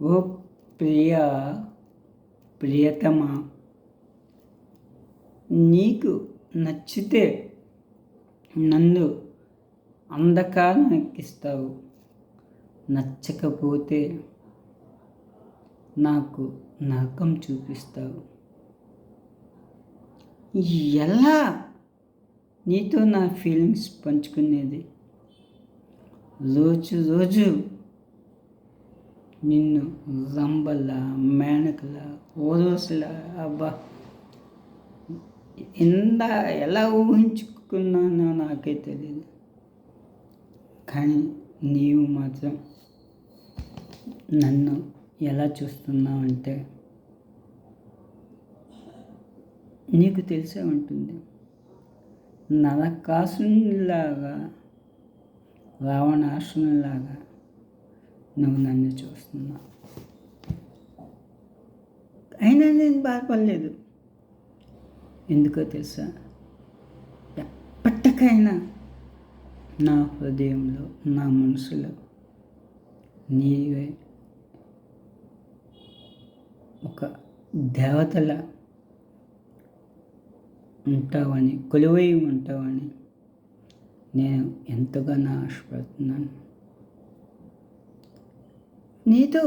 ఓ ప్రియా, ప్రియతమా, నీకు నచ్చితే నన్ను అంధకారం ఎక్కిస్తావు, నచ్చకపోతే నాకు నరకం చూపిస్తావు. ఎలా నీతో నా ఫీలింగ్స్ పంచుకునేది? రోజు నిన్ను రంబలా, మేనకలా, ఓరోసులా, అబ్బా ఎలా ఊహించుకున్నానో నాకే తెలియదు. కానీ నీవు మాత్రం నన్ను ఎలా చూస్తున్నావంటే, నీకు తెలిసే ఉంటుంది, నరకాసునిలాగా, రావణాసునిలాగా నువ్వు నన్ను చూస్తున్నావు. అయినా నేను బాధపడలేదు. ఎందుకో తెలుసా, ఎప్పటికైనా నా హృదయంలో, నా మనసులో నీవే ఒక దేవతలా ఉంటావని, కొలువై ఉంటావని నేను ఎంతగానో ఆశపడుతున్నాను. నీతో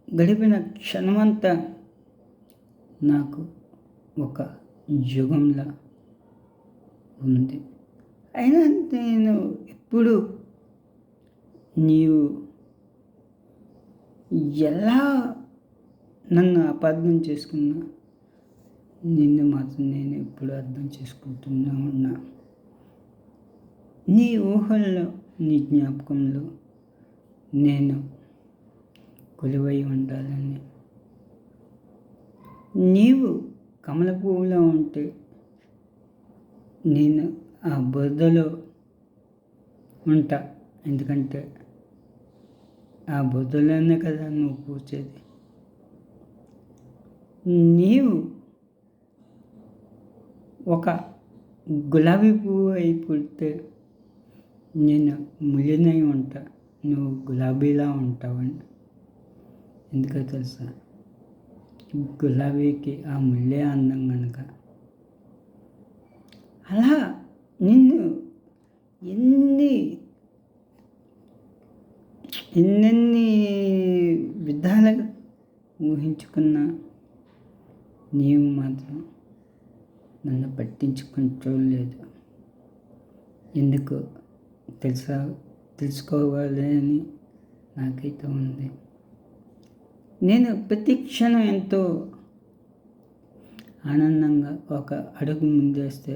గడిపిన క్షణమంతా నాకు ఒక యుగంలా ఉంది. అయినా నేను ఎప్పుడు నీవు ఎలా నన్ను అపార్థం చేసుకున్నా, నిన్ను మాత్రం నేను ఎప్పుడు అర్థం చేసుకుంటూనే ఉన్నా. నీ ఊహల్లో, నీ జ్ఞాపకంలో నేను కొలువై ఉండాలని. నీవు కమల పువ్వులో ఉంటే నేను ఆ బురదలో ఉంటా. ఎందుకంటే ఆ బురదలోనే కదా నువ్వు పూచేది. నీవు ఒక గులాబీ పువ్వు అయి పుడితే నేను ముళ్ళనై ఉంటా, నువ్వు గులాబీలా ఉంటావని. ఎందుకో తెలుసా, గులాబీకి ఆ ముళ్ళే అందం కనుక. అలా నిన్ను ఎన్నెన్ని విధాలుగా ఊహించుకున్నా, నీవు మాత్రం నన్ను పట్టించుకుంటూ లేదు. ఎందుకు తెలుసుకోవాలి అని నాకైతే ఉంది. నేను ప్రతి క్షణం ఎంతో ఆనందంగా ఒక అడుగు ముందేస్తే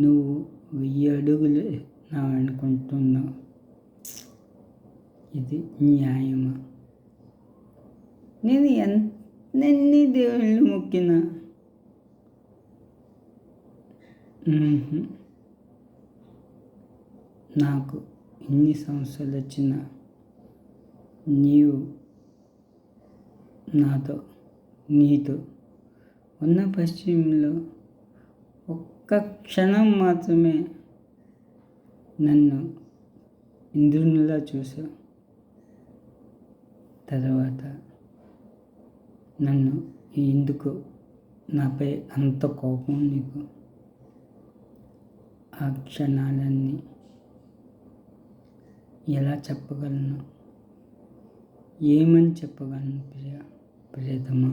నువ్వు 1000 అడుగులు నా అనుకుంటున్నావు. ఇది న్యాయమా? నేను ఎన్ని దేవుళ్ళు మొక్కినా నాకు ఎన్ని సమస్యలు వచ్చినా నీతో ఉన్న పశ్చిమంలో ఒక్క క్షణం మాత్రమే నన్ను ఇంద్రునిలా చూసావు. తర్వాత నన్ను ఎందుకు నాపై అంత కోపం నీకు? ఆ క్షణాలన్నీ ఎలా చెప్పగలను? ఏమని చెప్పగలను ప్రియతమా?